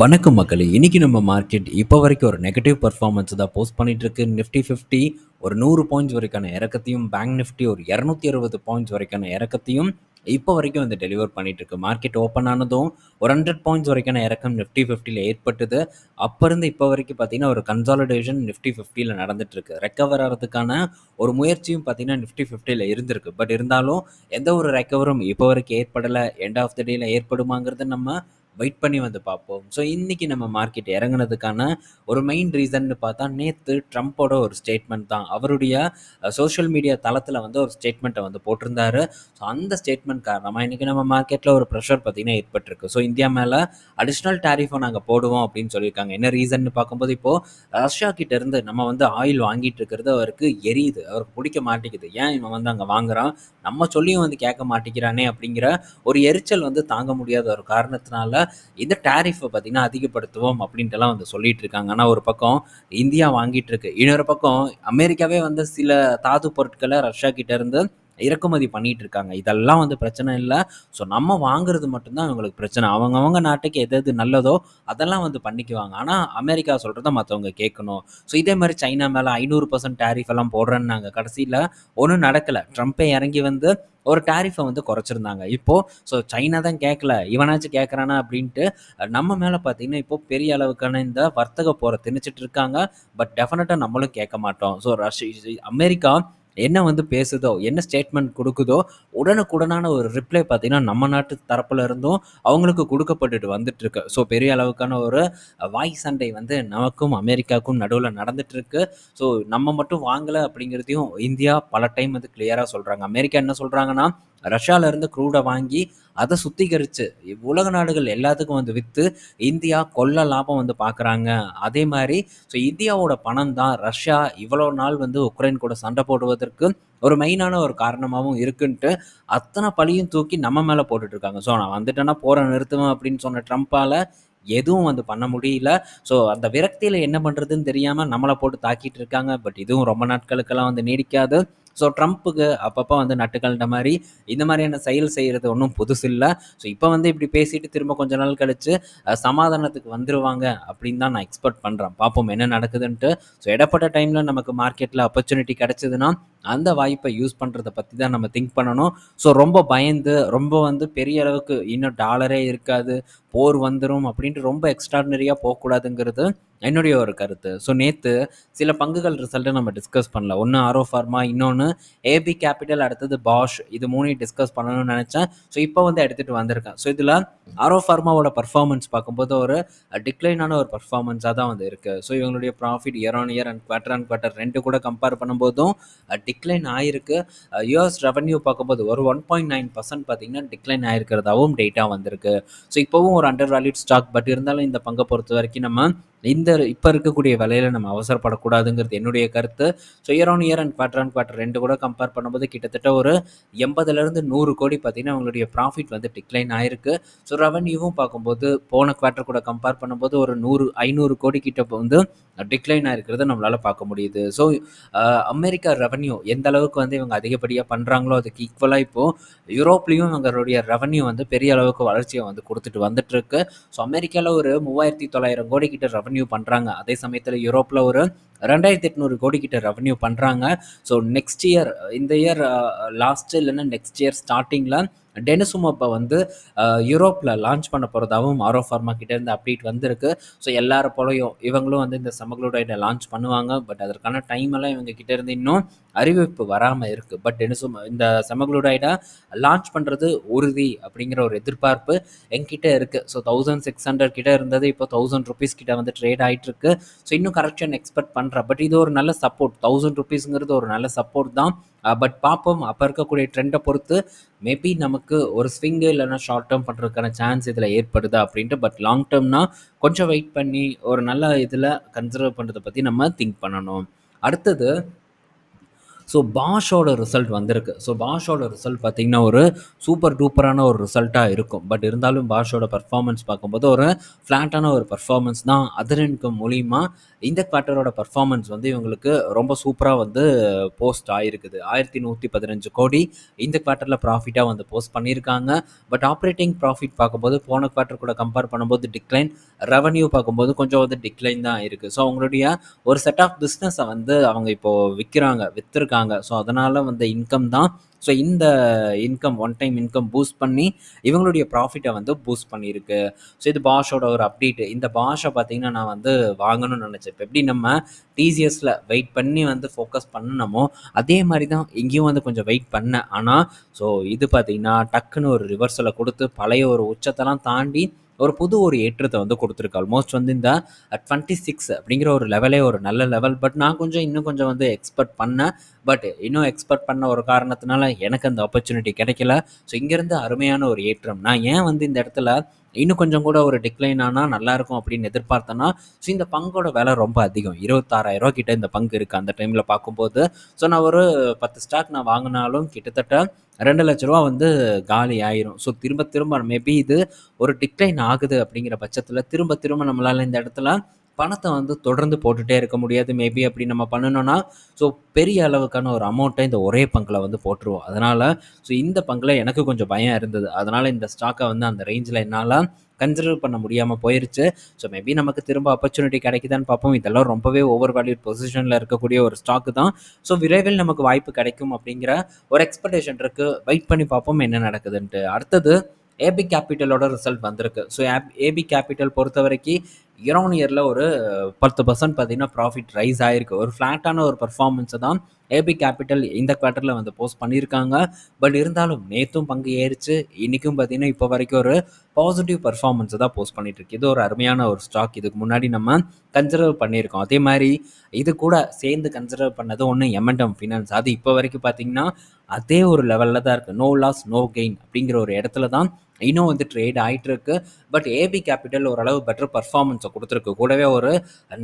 வணக்கம் மக்களே! இன்னைக்கு நம்ம மார்க்கெட் இப்போ வரைக்கும் ஒரு நெகட்டிவ் பெர்ஃபார்மன்ஸ் தான் போஸ்ட் பண்ணிட்டு இருக்கு. நிஃப்டி 50 ஒரு 100 பாயிண்ட்ஸ் வரைக்கான இறக்கத்தையும், பேங்க் நிஃப்டி ஒரு 260 பாயிண்ட்ஸ் வரைக்கான இறக்கத்தையும் இப்போ வரைக்கும் வந்து டெலிவர் பண்ணிட்டு இருக்கு. மார்க்கெட் ஓப்பன் ஆனதும் ஒரு 100 பாயிண்ட்ஸ் வரைக்கான இறக்கம் நிஃப்டி 50ல ஏற்பட்டது. அப்ப இருந்து இப்போ வரைக்கும் பார்த்தீங்கன்னா, ஒரு கன்சாலிடேஷன் நிஃப்டி 50ல நடந்துட்டு இருக்கு. ரெக்கவர் ஆறதுக்கான ஒரு முயற்சியும் பார்த்தீங்கன்னா, நிஃப்டி 50ல இருந்திருக்கு. பட் இருந்தாலும் எந்த ஒரு ரெக்கவரும் இப்போ வரைக்கும் ஏற்படல. எண்ட் ஆஃப் த டேல ஏற்படுமாங்கிறத நம்ம வெயிட் பண்ணி வந்து பார்ப்போம். ஸோ இன்னைக்கு நம்ம மார்க்கெட் இறங்குனதுக்கான ஒரு மெயின் ரீசன்னு பார்த்தா, நேத்து ட்ரம்ப்போட ஒரு ஸ்டேட்மெண்ட் தான். அவருடைய சோஷியல் மீடியா தளத்தில வந்து ஒரு ஸ்டேட்மெண்ட்ட வந்து போட்டிருந்தாரு. ஸோ அந்த ஸ்டேட்மெண்ட் காரணமா இன்னைக்கு நம்ம மார்க்கெட்ல ஒரு பிரஷர் பார்த்தீங்கன்னா ஏற்பட்டிருக்கு. ஸோ இந்தியா மேல அடிஷனல் டாரிஃப நாங்க போடுவோம் அப்படின்னு சொல்லியிருக்காங்க. என்ன ரீசன்னு பார்க்கும்போது, இப்போ ரஷ்யா கிட்ட இருந்து நம்ம வந்து ஆயில் வாங்கிட்டு இருக்கிறது அவருக்கு எரியுது. அவருக்கு பிடிக்க மாட்டேங்குது. ஏன் இவன் வந்து அங்க வாங்குறான்? நம்ம சொல்லியும் வந்து கேட்க மாட்டேங்கிறானே அப்படிங்கிற ஒரு எரிச்சல் வந்து தாங்க முடியாத ஒரு காரணத்தினால இந்த டாரிஃபை பார்த்தீங்கன்னா அதிகப்படுத்துவோம் அப்படின்ட்டுலாம் வந்து சொல்லிட்டு இருக்காங்க. ஆனால் ஒரு பக்கம் இந்தியா வாங்கிட்டு இருக்கு. இன்னொரு பக்கம் அமெரிக்காவே வந்து சில தாது பொருட்களை ரஷ்யா கிட்ட இருந்து இறக்குமதி பண்ணிட்டு இருக்காங்க. இதெல்லாம் வந்து பிரச்சனை இல்லை. ஸோ நம்ம வாங்குறது மட்டும்தான் அவங்களுக்கு பிரச்சனை. அவங்கவங்க நாட்டுக்கு எது எது நல்லதோ அதெல்லாம் வந்து பண்ணிக்குவாங்க. ஆனால் அமெரிக்கா சொல்றத மற்றவங்க கேட்கணும். ஸோ இதே மாதிரி சைனா மேலே 500% டாரிஃப் எல்லாம் போடுறேன்னாங்க. கடைசியில் ஒன்றும் நடக்கலை. ட்ரம்ப்பே இறங்கி வந்து ஒரு டாரிஃபை வந்து குறைச்சிருந்தாங்க. இப்போ ஸோ சைனா தான் கேட்கல, இவனாச்சும் கேட்குறானா அப்படின்ட்டு நம்ம மேலே பார்த்தீங்கன்னா இப்போ பெரிய அளவுக்கான இந்த வர்த்தக போரை திணிச்சிட்டு இருக்காங்க. பட் டெஃபினட்டாக நம்மளும் கேட்க மாட்டோம். ஸோ அமெரிக்கா என்ன வந்து பேசுதோ, என்ன ஸ்டேட்மெண்ட் கொடுக்குதோ, உடனுக்குடனான ஒரு ரிப்ளை பார்த்தீங்கன்னா நம்ம நாட்டு தரப்புல இருந்தும் அவங்களுக்கு கொடுக்கப்பட்டுட்டு வந்துட்டு இருக்கு. ஸோ பெரிய அளவுக்கான ஒரு வாய் சண்டை வந்து நமக்கும் அமெரிக்காவுக்கும் நடுவில் நடந்துட்டு இருக்கு. ஸோ நம்ம மட்டும் வாங்கலை அப்படிங்கிறதையும் இந்தியா பல டைம் வந்து கிளியராக சொல்கிறாங்க. அமெரிக்கா என்ன சொல்கிறாங்கன்னா, ரஷ்யால இருந்து க்ரூடை வாங்கி அதை சுத்திகரித்து உலக நாடுகள் எல்லாத்துக்கும் வந்து விற்று இந்தியா கொள்ள லாபம் வந்து பார்க்குறாங்க. அதே மாதிரி ஸோ இந்தியாவோட பணம் தான் ரஷ்யா இவ்வளோ நாள் வந்து உக்ரைன் கூட சண்டை போடுவதற்கு ஒரு மெயினான ஒரு காரணமாகவும் இருக்குன்ட்டு அத்தனை பழியும் தூக்கி நம்ம மேலே போட்டுட்டு இருக்காங்க. ஸோ நான் வந்துட்டேன்னா போரை நிறுத்துவேன் அப்படின்னு சொன்ன ட்ரம்ப்பால் எதுவும் வந்து பண்ண முடியல. ஸோ அந்த விரக்தியில் என்ன பண்ணுறதுன்னு தெரியாமல் நம்மளை போட்டு தாக்கிட்டு இருக்காங்க. பட் இதுவும் ரொம்ப நாட்களுக்கெல்லாம் வந்து நீடிக்காது. ஸோ ட்ரம்ப்புக்கு அப்பப்போ வந்து நட்டுக்கல்ட்ட மாதிரி இந்த மாதிரியான செயல் செய்கிறது ஒன்றும் புதுசு இல்லை. ஸோ இப்போ வந்து இப்படி பேசிட்டு திரும்ப கொஞ்ச நாள் கழிச்சு சமாதானத்துக்கு வந்துருவாங்க அப்படின்னு தான் நான் எக்ஸ்பெக்ட் பண்ணுறேன். பார்ப்போம் என்ன நடக்குதுன்ட்டு. ஸோ இடப்பட்ட டைமில் நமக்கு மார்க்கெட்டில் ஆப்பர்ச்சுனிட்டி கிடச்சிதுன்னா அந்த வாய்ப்பை யூஸ் பண்ணுறத பற்றி தான் நம்ம திங்க் பண்ணணும். ஸோ ரொம்ப பயந்து ரொம்ப வந்து பெரிய அளவுக்கு இன்னும் டாலரே இருக்காது, போர் வந்துடும் அப்படின்ட்டு ரொம்ப எக்ஸ்ட்ராடினரியாக போகக்கூடாதுங்கிறது என்னுடைய ஒரு கருத்து. ஸோ நேற்று சில பங்குகள் ரிசல்ட்டை நம்ம டிஸ்கஸ் பண்ணல. ஒன்று ஆரோ ஃபார்மா, இன்னொன்று ஏபி கேபிட்டல், அடுத்தது பாஷ். இது மூணையும் டிஸ்கஸ் பண்ணணும்னு நினச்சேன். ஸோ இப்போ வந்து எடுத்துகிட்டு வந்திருக்கேன். ஸோ இதில் ஆரோ ஃபார்மாவோட பர்ஃபார்மன்ஸ் பார்க்கும்போது ஒரு டிக்ளைனான ஒரு பர்ஃபார்மன்ஸாக தான் வந்து இருக்குது. ஸோ இவங்களுடைய profit year on year and quarter ரெண்டு கூட கம்பேர் பண்ணும்போதும் டிக்ளைன் ஆயிருக்கு. யூஎஸ் ரெவன்யூ பார்க்கும்போது ஒரு 1.9% பார்த்தீங்கன்னா டிக்ளைன் ஆயிருக்கிறதாவும் டேட்டா வந்திருக்கு. ஸோ இப்போவும் ஒரு அண்டர் வேல்யூட் ஸ்டாக். பட் இருந்தாலும் இந்த பங்கை பொறுத்த வரைக்கும் நம்ம இந்த இப்போ இருக்கக்கூடிய விலையில நம்ம அவசரப்படக்கூடாதுங்கிறது என்னுடைய கருத்து. So year on year and quarter ரெண்டு கூட கம்பேர் பண்ணும்போது கிட்டத்தட்ட ஒரு 80லேருந்து 100 கோடி பார்த்தீங்கன்னா அவங்களுடைய ப்ராஃபிட் வந்து டிக்ளைன் ஆயிருக்கு. ஸோ ரெவன்யூவும் பார்க்கும்போது போன குவார்ட்டர் கூட கம்பேர் பண்ணும்போது ஒரு 500 கோடி கிட்ட வந்து டிக்ளைன் ஆயிருக்கிறத நம்மளால் பார்க்க முடியுது. ஸோ அமெரிக்கா ரெவன்யூ எந்த அளவுக்கு வந்து இவங்க அதிகப்படியாக பண்ணுறாங்களோ அதுக்கு ஈக்குவலாக இப்போது யூரோப்லேயும் இவங்களுடைய ரெவன்யூ வந்து பெரிய அளவுக்கு வளர்ச்சியை வந்து கொடுத்துட்டு வந்துட்டுருக்கு. ஸோ அமெரிக்காவில் ஒரு 3900 கோடி கிட்ட ரெவன்யூ பண்ணுறாங்க. அதே சமயத்தில் யூரோப்பில் ஒரு 2800 கோடி கிட்ட ரெவன்யூ பண்ணுறாங்க. ஸோ நெக்ஸ்ட் இயர் இந்த இயர் லாஸ்ட்டு இல்லைன்னா நெக்ஸ்ட் இயர் ஸ்டார்டிங்கில் டெனிசுமோப்பை வந்து யூரோப்பில் லான்ச் பண்ண போகிறதாகவும் ஆரோ ஃபார்மா கிட்டேருந்து அப்டேட் வந்திருக்கு. ஸோ எல்லார போலையும் இவங்களும் வந்து இந்த செமக்ளூடைடை லான்ச் பண்ணுவாங்க. பட் அதற்கான டைம் எல்லாம் இவங்க கிட்டேருந்து இன்னும் அறிவிப்பு வராமல் இருக்குது. பட் இந்த செமக்ளூடைடை லான்ச் பண்ணுறது உறுதி அப்படிங்கிற ஒரு எதிர்பார்ப்பு என்கிட்ட இருக்குது. ஸோ 1600 கிட்ட இருந்தது இப்போ 1000 ருபீஸ் கிட்ட வந்து ட்ரேட் ஆகிட்டு இருக்கு. ஸோ இன்னும் கரெக்ஷன் எக்ஸ்பெக்ட் பண்ணுறேன். பட் இது ஒரு நல்ல சப்போர்ட். 1000 ருபீஸுங்கிறது ஒரு நல்ல சப்போர்ட் தான். பட் பார்ப்போம் அப்போ இருக்கக்கூடிய ட்ரெண்டை பொறுத்து மேபி நமக்கு ஒரு ஸ்விங்கு இல்லைன்னா ஷார்ட் டேர்ம் பண்ணுறதுக்கான சான்ஸ் இதில் ஏற்படுதா அப்படின்ட்டு. பட் லாங் டேர்ம்னா கொஞ்சம் வெயிட் பண்ணி ஒரு நல்ல இதில் கன்சிடர் பண்ணுறதை பற்றி நம்ம திங்க் பண்ணணும். அடுத்தது ஸோ பாஷோட ரிசல்ட் வந்திருக்கு. ஸோ பாஷோட ரிசல்ட் பார்த்தீங்கன்னா, ஒரு சூப்பர் டூப்பரான ஒரு ரிசல்ட்டா இருக்கும். பட் இருந்தாலும் பாஷோட பெர்ஃபார்மன்ஸ் பார்க்கும்போது, ஒரு ஃப்ளாட்டான ஒரு பெர்ஃபார்மன்ஸ் தான். அதர் இன்கம் மூலியமா இந்த குவார்ட்டரோட பெர்ஃபார்மன்ஸ் வந்து இவங்களுக்கு ரொம்ப சூப்பரா வந்து போஸ்ட் ஆயிருக்குது. 1115 கோடி இந்த குவார்ட்டர்ல ப்ராஃபிட்டா வந்து போஸ்ட் பண்ணியிருக்காங்க. பட் ஆப்பரேட்டிங் ப்ராஃபிட் பார்க்கும்போது, போன குவார்ட்டர் கூட கம்பேர் பண்ணும்போது டிக்ளைன். ரெவென்யூ பார்க்கும்போது கொஞ்சம் வந்து டிக்ளைன் தான் இருக்கு. ஸோ அவங்களுடைய ஒரு செட் ஆஃப் பிஸ்னஸை வந்து அவங்க இப்போ வித்திருக்காங்க. ஸோ அதனால வந்த இன்கம் தான். ஸோ இந்த income one time income boost பண்ணி இவங்களுடைய ப்ராஃபிட்டை வந்து பூஸ்ட் பண்ணியிருக்கு. ஸோ இது பாஷோட ஒரு அப்டேட். இந்த பாஷை பார்த்தீங்கன்னா நான் வந்து வாங்கணும்னு நினச்சேன். இப்போ எப்படி நம்ம டிசிஎஸ்ல வெயிட் பண்ணி வந்து ஃபோக்கஸ் பண்ணணுமோ அதே மாதிரி தான் இங்கேயும் வந்து கொஞ்சம் வெயிட் பண்ணேன். ஆனால் ஸோ இது பார்த்தீங்கன்னா டக்குன்னு ஒரு ரிவர்சலை கொடுத்து பழைய ஒரு உச்சத்தெல்லாம் தாண்டி ஒரு புது ஒரு ஏற்றத்தை வந்து கொடுத்துருக்கு. ஆல்மோஸ்ட் வந்து இந்த 26 அப்படிங்கிற ஒரு லெவலே ஒரு நல்ல லெவல். பட் நான் இன்னும் கொஞ்சம் வந்து எக்ஸ்பெக்ட் பண்ணேன். பட் இன்னும் எக்ஸ்பெக்ட் பண்ண ஒரு காரணத்தினால எனக்கு அந்த ஆப்பர்ச்சுனிட்டி கிடைக்கல. ஸோ இங்கேருந்து அருமையான ஒரு ஏற்றம். நான் ஏன் வந்து இந்த இடத்துல இன்னும் கொஞ்சம் கூட ஒரு டிக்ளைன் ஆனால் நல்லாயிருக்கும் அப்படின்னு எதிர்பார்த்தேன்னா, ஸோ இந்த பங்கோட விலை ரொம்ப அதிகம். 26,000 கிட்ட இந்த பங்கு இருக்குது அந்த டைமில் பார்க்கும்போது. ஸோ நான் ஒரு 10 ஸ்டாக் நான் வாங்கினாலும் கிட்டத்தட்ட 2,00,000 வந்து காலி ஆயிரும். ஸோ திரும்ப திரும்ப மேபி இது ஒரு டிக்ளைன் ஆகுது அப்படிங்கிற பட்சத்தில் திரும்ப திரும்ப நம்மளால் இந்த இடத்துல பணத்தை வந்து தொடர்ந்து போட்டுகிட்டே இருக்க முடியாது. மேபி அப்படி நம்ம பண்ணணும்னா ஸோ பெரிய அளவுக்கான ஒரு அமௌண்ட்டை இந்த ஒரே பங்கில் வந்து போட்டுருவோம். அதனால் ஸோ இந்த பங்கில் எனக்கு கொஞ்சம் பயம் இருந்தது. அதனால் இந்த ஸ்டாக்கை வந்து அந்த ரேஞ்சில் என்னால் கன்சிடர் பண்ண முடியாமல் போயிருச்சு. ஸோ மேபி நமக்கு திரும்ப ஆப்பர்ச்சுனிட்டி கிடைக்குதான்னு பார்ப்போம். இதெல்லாம் ரொம்பவே ஓவர் வேல்யூட் பொசிஷனில் இருக்கக்கூடிய ஒரு ஸ்டாக்கு தான். ஸோ விரைவில் நமக்கு வாய்ப்பு கிடைக்கும் அப்படிங்கிற ஒரு எக்ஸ்பெக்டேஷன் இருக்குது. வெயிட் பண்ணி பார்ப்போம் என்ன நடக்குதுன்ட்டு. அடுத்தது ஏபி கேபிட்டலோட ரிசல்ட் வந்திருக்கு. ஸோ ஏபி கேபிட்டல் பொறுத்த வரைக்கும் இயர் ஆன் இயரில் ஒரு 10% பார்த்தீங்கன்னா ப்ராஃபிட் ரைஸ் ஆகிருக்கு. ஒரு ஃப்ளாட்டான ஒரு பர்ஃபார்மன்ஸை தான் ஏபி கேபிட்டல் இந்த குவார்ட்டரில் வந்து போஸ்ட் பண்ணியிருக்காங்க. பட் இருந்தாலும் நேற்றும் பங்கு ஏறிச்சு. இன்றைக்கும் பார்த்தீங்கன்னா இப்போ வரைக்கும் ஒரு பாசிட்டிவ் பர்ஃபார்மன்ஸை தான் போஸ்ட் பண்ணிகிட்ருக்கு. இது ஒரு அருமையான ஒரு ஸ்டாக். இதுக்கு முன்னாடி நம்ம கன்சிடர் பண்ணியிருக்கோம். அதே மாதிரி இது கூட சேர்ந்து கன்சிடர் பண்ணது ஒன்று எம்என்டம் ஃபினான்ஸ். அது இப்போ வரைக்கும் பார்த்தீங்கன்னா அதே ஒரு லெவலில் தான் இருக்குது. நோ லாஸ் நோ கெயின் அப்படிங்கிற ஒரு இடத்துல தான் இன்னும் வந்து ட்ரேட் ஆகிட்டுருக்கு. பட் ஏபி கேபிட்டல் ஓரளவு பெட்டர் பர்ஃபார்மன்ஸை கொடுத்துருக்கு. கூடவே ஒரு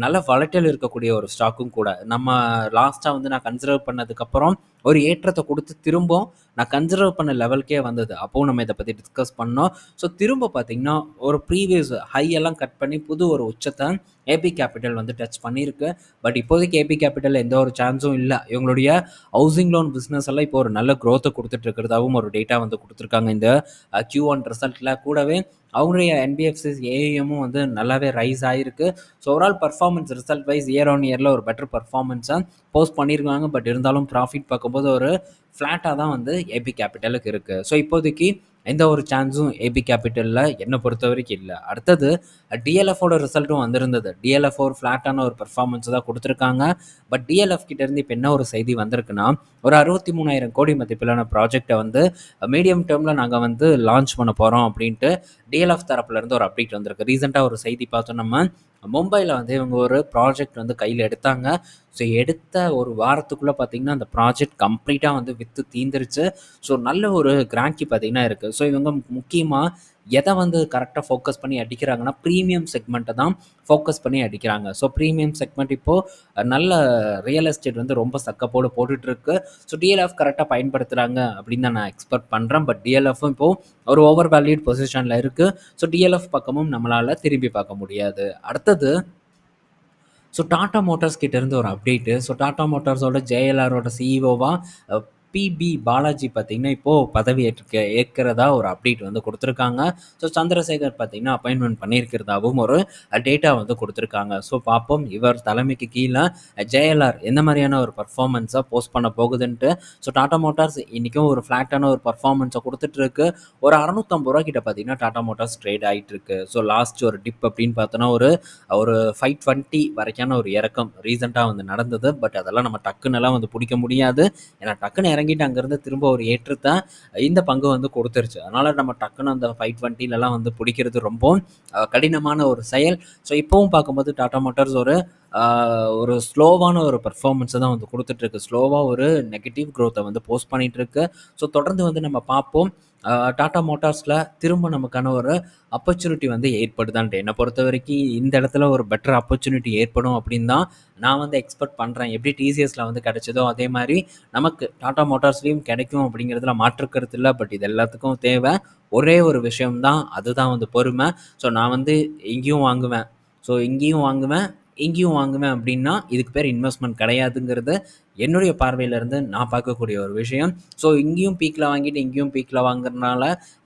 நல்ல வளட்டல் இருக்கக்கூடிய ஒரு ஸ்டாக்கும் கூட. நம்ம லாஸ்ட்டாக வந்து நான் கன்சிடர் பண்ணதுக்கப்புறம் ஒரு ஏற்றத்தை கொடுத்து திரும்ப நான் கன்சிடர் பண்ண லெவலுக்கே வந்தது. அப்போவும் நம்ம இதை பற்றி டிஸ்கஸ் பண்ணோம். ஸோ திரும்ப பார்த்தீங்கன்னா ஒரு ப்ரீவியஸ் ஹையெல்லாம் கட் பண்ணி புது ஒரு உச்சத்தை ஏபி கேபிட்டல் வந்து டச் பண்ணியிருக்கு. பட் இப்போதைக்கு ஏபி கேபிட்டல் எந்த ஒரு சான்ஸும் இல்லை. இவங்களுடைய ஹவுசிங் லோன் பிஸ்னஸ் எல்லாம் இப்போ ஒரு நல்ல க்ரோத்தை கொடுத்துட்டு இருக்கிறதாவும் ஒரு டேட்டா வந்து கொடுத்துருக்காங்க இந்த Q1 ரிசல்ட்டில். கூடவே அவங்களுடைய என்பிஎஃப்சிஸ் ஏஎம்மும் வந்து நல்லாவே ரைஸ் ஆகிருக்கு. So overall performance result wise year on இயரில் ஒரு பெட்டர் பர்ஃபார்மன்ஸை போஸ்ட் பண்ணியிருக்காங்க. பட் இருந்தாலும் ப்ராஃபிட் பார்க்கும்போது ஒரு ஃப்ளாட்டாக தான் வந்து ஏபி கேபிட்டலுக்கு இருக்குது. ஸோ இப்போதைக்கு எந்த ஒரு சான்ஸும் ஏபி கேபிட்டலில் என்னை பொறுத்த வரைக்கும் இல்லை. அடுத்தது டிஎல்எஃபோட ரிசல்ட்டும் வந்திருந்தது. டிஎல்எஃப் ஒரு ஃப்ளாட்டான ஒரு பெர்ஃபார்மன்ஸ் தான் கொடுத்துருக்காங்க. பட் டிஎல்எஃப் கிட்டேருந்து இப்போ என்ன ஒரு செய்தி வந்திருக்குன்னா, ஒரு 63,000 கோடி மதிப்பிலான ப்ராஜெக்டை வந்து மீடியம் டேர்மில் நாங்கள் வந்து லான்ச் பண்ண போகிறோம் அப்படின்ட்டு டிஎல்எஃப் தரப்புலேருந்து ஒரு அப்டேட் வந்திருக்கு. ரீசெண்டாக ஒரு செய்தி பார்த்தோம் நம்ம, மும்பையில் வந்து இவங்க ஒரு ப்ராஜெக்ட் வந்து கையில் எடுத்தாங்க. ஸோ எடுத்த ஒரு வாரத்துக்குள்ளே பார்த்திங்கன்னா அந்த ப்ராஜெக்ட் கம்ப்ளீட்டாக வந்து விற்று தீந்துருச்சு. ஸோ நல்ல ஒரு கிராங்கி பார்த்திங்கன்னா இருக்குது. ஸோ இவங்க முக்கியமாக எதை வந்து கரெக்டாக ஃபோக்கஸ் பண்ணி அடிக்கிறாங்கன்னா, ப்ரீமியம் செக்மெண்ட்டை தான் ஃபோக்கஸ் பண்ணி அடிக்கிறாங்க. ஸோ ப்ரீமியம் செக்மெண்ட் இப்போது நல்ல ரியல் எஸ்டேட் வந்து ரொம்ப சக்கப்போடு போட்டுட்ருக்கு. ஸோ டிஎல்எஃப் கரெக்டாக பயன்படுத்துகிறாங்க அப்படின்னு தான் நான் எக்ஸ்பெக்ட் பண்ணுறேன். பட் டிஎல்எஃப்பும் இப்போது ஒரு ஓவர் வேல்யூட் பொசிஷனில் இருக்குது. ஸோ டிஎல்எஃப் பக்கமும் நம்மளால் திரும்பி பார்க்க முடியாது. அடுத்தது ஸோ டாடா மோட்டார்ஸ் கிட்டேருந்து ஒரு அப்டேட்டு. ஸோ டாடா மோட்டார்ஸோட ஜேஎல்ஆரோட சிஇஓவாக பிபி பாலாஜி பார்த்திங்கன்னா இப்போது பதவி ஏற்கிறதா ஒரு அப்டேட் வந்து கொடுத்துருக்காங்க. ஸோ சந்திரசேகர் பார்த்திங்கன்னா அப்பாயின்மெண்ட் பண்ணியிருக்கிறதாவும் ஒரு டேட்டா வந்து கொடுத்துருக்காங்க. ஸோ பார்ப்போம் இவர் தலைமைக்கு கீழே ஜேஎல்ஆர் எந்த மாதிரியான ஒரு பர்ஃபார்மன்ஸை போஸ்ட் பண்ண போகுதுன்ட்டு. ஸோ டாடா மோட்டார்ஸ் இன்றைக்கும் ஒரு ஃப்ளாட்டான ஒரு பர்ஃபார்மன்ஸை கொடுத்துட்ருக்கு. ஒரு 650 கிட்ட பார்த்திங்கன்னா டாடா மோட்டார்ஸ் ட்ரேட் ஆகிட்டுருக்கு. ஸோ லாஸ்ட் ஒரு டிப் அப்படின்னு பார்த்தோன்னா ஒரு 520 வரைக்கான ஒரு இறக்கம் ரீசெண்டாக வந்து நடந்தது. பட் அதெல்லாம் நம்ம டக்குன்னெல்லாம் வந்து பிடிக்க முடியாது. ஏன்னா டக்குன்னு இறங்கிட்டு அங்கேருந்து திரும்ப ஒரு ஏற்றத்தை இந்த பங்கு வந்து கொடுத்துருச்சு. அதனால் நம்ம டக்குன்னு அந்த 520லலாம் வந்து பிடிக்கிறது ரொம்ப கடினமான ஒரு செயல். ஸோ இப்போவும் பார்க்கும்போது டாடா மோட்டார்ஸ் ஒரு ஸ்லோவான ஒரு பர்ஃபார்மன்ஸை தான் வந்து கொடுத்துட்ருக்கு. ஸ்லோவாக ஒரு நெகட்டிவ் க்ரோத்தை வந்து போஸ்ட் பண்ணிகிட்ருக்கு. ஸோ தொடர்ந்து வந்து நம்ம பார்ப்போம். டாடா மோட்டார்ஸ்ல திரும்ப நமக்கான ஒரு ஆப்பர்ச்சுனிட்டி வந்து ஏற்படுதான்ட்டு. என்ன பொறுத்தவரைக்கும் இந்த இடத்துல ஒரு பெட்டர் ஆப்பர்ச்சுனிட்டி ஏற்படும் அப்படின்னு தான் நான் வந்து எக்ஸ்பெக்ட் பண்றேன். எப்படி டிசிஎஸ்ல வந்து கிடைச்சதோ, அதே மாரி நமக்கு டாடா மோட்டார்ஸ்லயும் கிடைக்கும் அப்படிங்கிறதுல மாற்று கருத்து இல்ல. பட் இது எல்லாத்துக்கும் தேவை ஒரே ஒரு விஷயம் தான். அதுதான் வந்து பொறுமை. ஸோ நான் வந்து இங்கேயும் வாங்குவேன். ஸோ இங்கேயும் வாங்குவேன், இங்கேயும் வாங்குவேன் அப்படின்னா, இதுக்கு பேர் இன்வெஸ்ட்மென்ட் கிடையாதுங்கிறது என்னுடைய பார்வையிலேருந்து நான் பார்க்கக்கூடிய ஒரு விஷயம். ஸோ இங்கேயும் பீக்ல வாங்கிட்டு, இங்கேயும் பீக்ல வாங்குறனால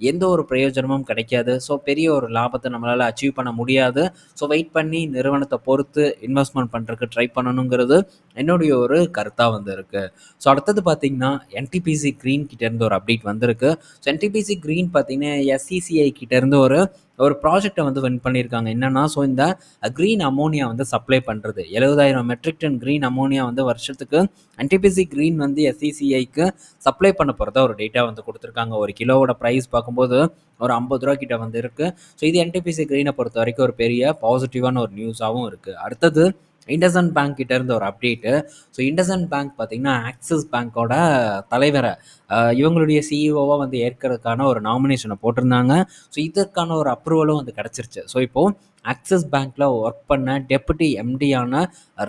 எந்த ஒரு பிரயோஜனமும் கிடைக்காது. ஸோ பெரிய ஒரு லாபத்த நம்மளால அச்சீவ் பண்ண முடியாது. ஸோ வெயிட் பண்ணி நிறுவனத்த பொறுத்து இன்வெஸ்ட்மென்ட் பண்றதுக்கு ட்ரை பண்ணணுங்கிறது என்னுடைய ஒரு கருத்தா வந்து இருக்கு. ஸோ அடுத்தது பார்த்தீங்கன்னா, என்டிபிசி கிரீன் கிட்டேருந்து ஒரு அப்டேட் வந்திருக்கு. ஸோ என்டிபிசி கிரீன் பார்த்தீங்கன்னா, எஸ்இசிஐ கிட்டேருந்து ஒரு ஒரு ப்ராஜெக்ட்ட வந்து வின் பண்ணியிருக்காங்க. என்னன்னா, ஸோ இந்த கிரீன் அமோனியா வந்து சப்ளை பண்றது. 70,000 மெட்ரிக் டன் கிரீன் அமோனியா வந்து வருஷத்துக்கு என்டிபிசி கிரீன் வந்து எஸ்இசிஐக்கு சப்ளை பண்ண போறதா ஒரு டேட்டா வந்து குடுத்துருக்காங்க. ஒரு கிலோவோட பிரைஸ் பார்க்கும்போது ஒரு ரூ. 50 கிட்ட வந்து இருக்கு. ஸோ இது என்டிபிசி கிரீன பொறுத்தவரைக்கும் ஒரு பெரிய பாசிட்டிவான ஒரு நியூஸாவும் இருக்கு. அடுத்தது இண்டஸ்இண்ட் பேங்க் கிட்ட இருந்த ஒரு அப்டேட்டு. ஸோ இண்டஸ்இண்ட் பேங்க் பார்த்தீங்கன்னா, ஆக்சிஸ் பேங்கோட தலைவர இவங்களுடைய சிஇஓவா வந்து ஏற்கறதுக்கான ஒரு நாமினேஷன போட்டிருந்தாங்க. ஸோ இதற்கான ஒரு அப்ரூவலும் வந்து கிடைச்சிருச்சு. ஸோ இப்போ ஆக்சிஸ் பேங்க்ல ஒர்க் பண்ண டெப்யூட்டி எம்டியான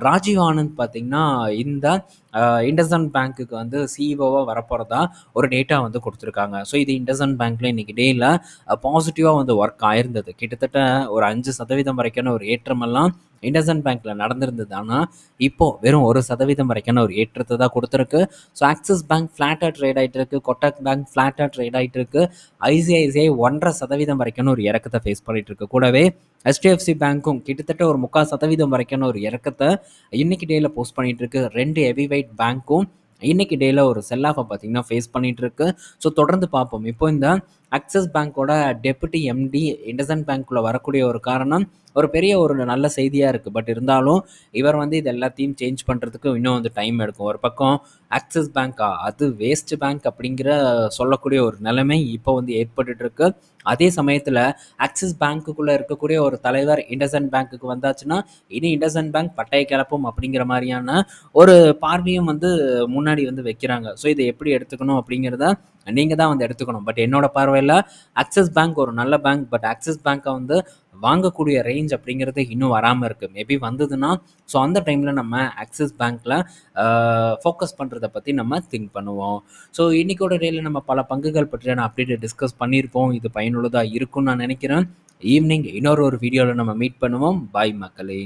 ராஜீவ் ஆனந்த் பார்த்தீங்கன்னா, இந்த இண்டஸ்இண்ட் பேங்க்குக்கு வந்து சிஇஓவா வரப்போறதா ஒரு டேட்டா வந்து குடுத்துருக்காங்க. ஸோ இது இண்டஸ்இண்ட் பேங்க்ல இன்னைக்கு டேல பாசிட்டிவா வந்து ஒர்க் ஆயிருந்தது. கிட்டத்தட்ட ஒரு 5% வரைக்கான ஒரு ஏற்றமெல்லாம் இண்டஸ்இண்ட் பேங்க்ல நடந்திருந்தது. ஆனா, இப்போ வெறும் 1% வரைக்கான ஒரு ஏற்றத்த தான் குடுத்திருக்கு. ஸோ ஆக்சிஸ் பேங்க் ஃப்ளாட்டா ட்ரேட் ஆயிட்டு இருக்கு. கொட்டக் பேங்க் ஃப்ளாட்டா ட்ரேட் ஆயிட்டு இருக்கு. ஐசிஐசிஐ 1.5% வரைக்கான ஒரு இறக்கத்த ஃபேஸ் பண்ணிட்டு இருக்கு. கூடவே HDFC பேங்க்கும் கிட்டத்தட்ட ஒரு 3/4% வரைக்கான ஒரு இறக்கத்த இன்னைக்கு டேல போஸ்ட் பண்ணிட்டு இருக்கு. 2 ஹெவி வெயிட் பேங்க்கும் இன்னைக்கு டேல ஒரு செல் ஆஃப பார்த்தீங்கன்னா ஃபேஸ் பண்ணிட்டு இருக்கு. ஸோ தொடர்ந்து பார்ப்போம். இப்போ இந்த ஆக்சிஸ் பேங்கோட டெப்யூட்டி எம்டி இண்டஸ்இண்ட் பேங்க்குள்ள வரக்கூடிய ஒரு காரணம் ஒரு பெரிய ஒரு நல்ல செய்தியா இருக்கு. பட் இருந்தாலும் இவர் வந்து இது எல்லாத்தையும் சேஞ்ச் பண்றதுக்கு இன்னும் வந்து டைம் எடுக்கும். ஒரு பக்கம் ஆக்சிஸ் பேங்கா அது வேஸ்ட் பேங்க் அப்படிங்கிற சொல்லக்கூடிய ஒரு நிலைமை இப்போ வந்து ஏற்பட்டுட்டு இருக்கு. அதே சமயத்துல ஆக்சிஸ் பேங்க்குக்குள்ள இருக்கக்கூடிய ஒரு தலைவர் இண்டஸ்இண்ட் பேங்க்குக்கு வந்தாச்சுன்னா, இனி இண்டஸ்இண்ட் பேங்க் பட்டைய கிளப்பும் அப்படிங்கிற மாரியான ஒரு பார்வையும் வந்து முன்னாடி வந்து வைக்கிறாங்க. ஸோ இத எப்படி எடுத்துக்கணும் அப்படிங்கிறத நீங்க தான் வந்து எடுத்துக்கணும். பட் என்னோட பார்வையில ஆக்சிஸ் பேங்க் ஒரு நல்ல பேங்க். பட் ஆக்சிஸ் பேங்க்க வந்து வாங்கக்கூடிய ரேஞ்ச் அப்படிங்கிறது இன்னும் வராம இருக்கு. மேபி வந்ததுன்னா, ஸோ அந்த டைம்ல நம்ம ஆக்சிஸ் பேங்க்ல ஃபோக்கஸ் பண்றத பத்தி நம்ம திங்க் பண்ணுவோம். ஸோ இன்னைக்கோட டேல நம்ம பல பங்குகள் பற்றியான அப்டேட்ட டிஸ்கஸ் பண்ணியிருப்போம். இது பயனுள்ளதா இருக்கும்னு நான் நினைக்கிறேன். ஈவினிங் இன்னொரு ஒரு வீடியோல நம்ம மீட் பண்ணுவோம். பாய் மக்களே!